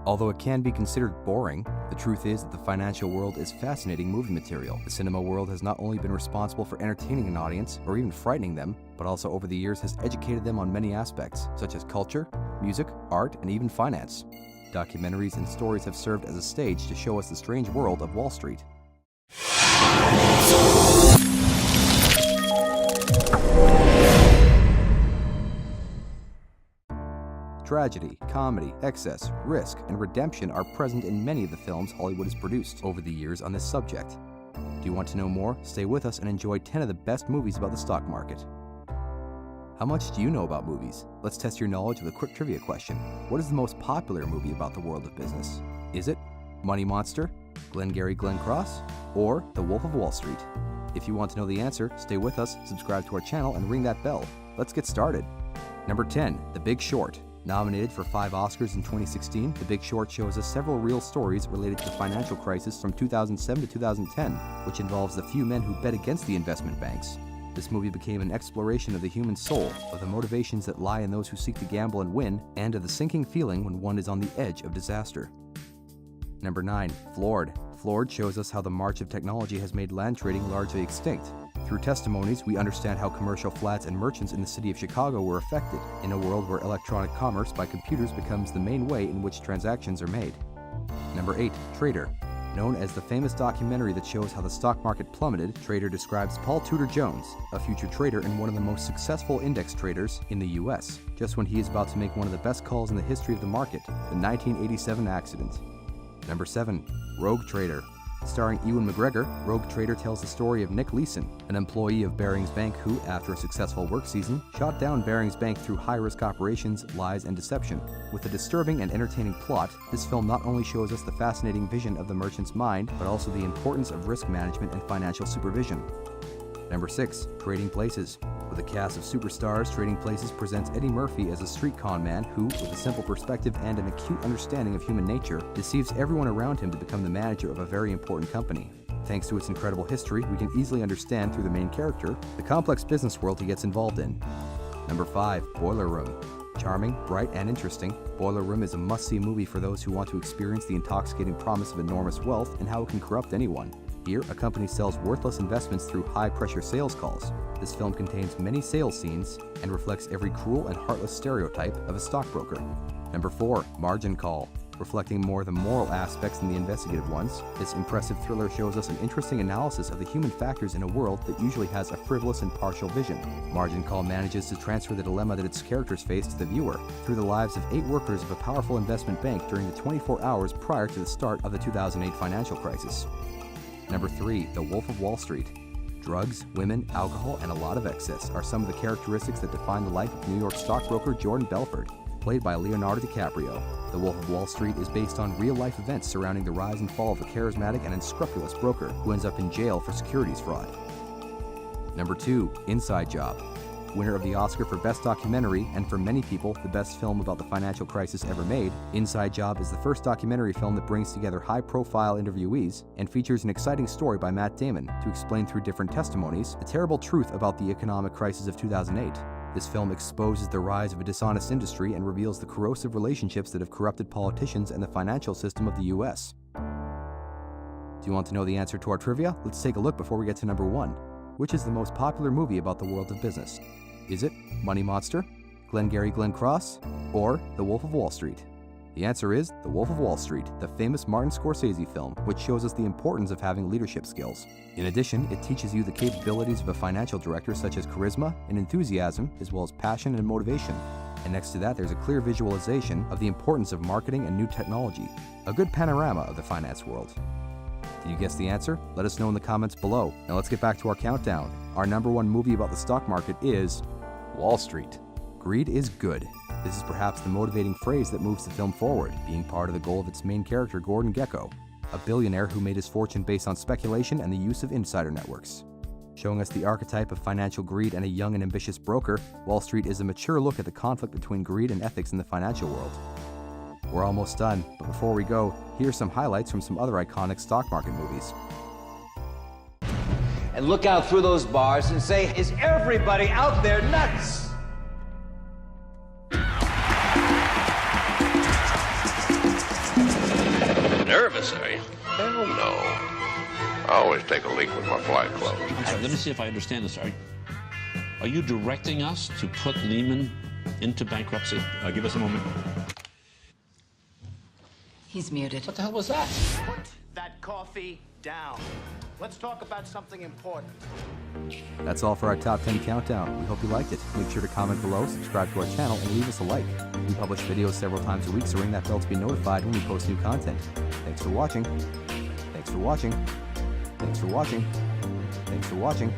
Although it can be considered boring, the truth is that the financial world is fascinating movie material. The cinema world has not only been responsible for entertaining an audience or even frightening them, but also over the years has educated them on many aspects, such as culture, music, art, and even finance. Documentaries and stories have served as a stage to show us the strange world of Wall Street. Tragedy, comedy, excess, risk, and redemption are present in many of the films Hollywood has produced over the years on this subject. Do you want to know more? Stay with us and enjoy 10 of the best movies about the stock market. How much do you know about movies? Let's test your knowledge with a quick trivia question. What is the most popular movie about the world of business? Is it Money Monster, Glengarry Glen Cross, or The Wolf of Wall Street? If you want to know the answer, stay with us, subscribe to our channel, and ring that bell. Let's get started. Number 10, The Big Short. Nominated for 5 Oscars in 2016, The Big Short shows us several real stories related to the financial crisis from 2007 to 2010, which involves the few men who bet against the investment banks. This movie became an exploration of the human soul, of the motivations that lie in those who seek to gamble and win, and of the sinking feeling when one is on the edge of disaster. Number 9, Floored. Floored shows us how the march of technology has made land trading largely extinct. Through testimonies, we understand how commercial flats and merchants in the city of Chicago were affected in a world where electronic commerce by computers becomes the main way in which transactions are made. Number 8, Trader. Known as the famous documentary that shows how the stock market plummeted, Trader describes Paul Tudor Jones, a future trader and one of the most successful index traders in the US, just when he is about to make one of the best calls in the history of the market, the 1987 accident. Number 7, Rogue Trader. Starring Ewan McGregor, Rogue Trader tells the story of Nick Leeson, an employee of Barings Bank who, after a successful work season, shot down Barings Bank through high-risk operations, lies, and deception. With a disturbing and entertaining plot, this film not only shows us the fascinating vision of the merchant's mind, but also the importance of risk management and financial supervision. Number 6, Trading Places. With a cast of superstars, Trading Places presents Eddie Murphy as a street con man who, with a simple perspective and an acute understanding of human nature, deceives everyone around him to become the manager of a very important company. Thanks to its incredible history, we can easily understand through the main character the complex business world he gets involved in. Number 5, Boiler Room. Charming, bright, and interesting, Boiler Room is a must-see movie for those who want to experience the intoxicating promise of enormous wealth and how it can corrupt anyone. Here, a company sells worthless investments through high-pressure sales calls. This film contains many sales scenes and reflects every cruel and heartless stereotype of a stockbroker. Number 4, Margin Call. Reflecting more the moral aspects than the investigative ones, this impressive thriller shows us an interesting analysis of the human factors in a world that usually has a frivolous and partial vision. Margin Call manages to transfer the dilemma that its characters face to the viewer through the lives of 8 workers of a powerful investment bank during the 24 hours prior to the start of the 2008 financial crisis. Number 3, The Wolf of Wall Street. Drugs, women, alcohol, and a lot of excess are some of the characteristics that define the life of New York stockbroker Jordan Belfort, played by Leonardo DiCaprio. The Wolf of Wall Street is based on real-life events surrounding the rise and fall of a charismatic and unscrupulous broker who ends up in jail for securities fraud. Number 2, Inside Job. Winner of the Oscar for Best Documentary, and for many people, the best film about the financial crisis ever made, Inside Job is the first documentary film that brings together high-profile interviewees and features an exciting story by Matt Damon to explain through different testimonies the terrible truth about the economic crisis of 2008. This film exposes the rise of a dishonest industry and reveals the corrosive relationships that have corrupted politicians and the financial system of the US. Do you want to know the answer to our trivia? Let's take a look before we get to number 1. Which is the most popular movie about the world of business? Is it Money Monster, Glengarry Glen Cross, or The Wolf of Wall Street? The answer is The Wolf of Wall Street, the famous Martin Scorsese film, which shows us the importance of having leadership skills. In addition, it teaches you the capabilities of a financial director such as charisma and enthusiasm, as well as passion and motivation. And next to that, there's a clear visualization of the importance of marketing and new technology, a good panorama of the finance world. Did you guess the answer? Let us know in the comments below. Now let's get back to our countdown. Our number 1 movie about the stock market is Wall Street. Greed is good. This is perhaps the motivating phrase that moves the film forward, being part of the goal of its main character, Gordon Gekko, a billionaire who made his fortune based on speculation and the use of insider networks. Showing us the archetype of financial greed and a young and ambitious broker, Wall Street is a mature look at the conflict between greed and ethics in the financial world. We're almost done, but before we go, here are some highlights from some other iconic stock market movies. And look out through those bars and say, is everybody out there nuts? Nervous, are you? Hell no. I always take a leak with my flight clothes. I'm sorry, let me see if I understand this. Are you directing us to put Lehman into bankruptcy? Give us a moment. He's muted. What the hell was that? Put that coffee down. Let's talk about something important. That's all for our Top 10 Countdown. We hope you liked it. Make sure to comment below, subscribe to our channel, and leave us a like. We publish videos several times a week, so ring that bell to be notified when we post new content. Thanks for watching. Thanks for watching. Thanks for watching. Thanks for watching.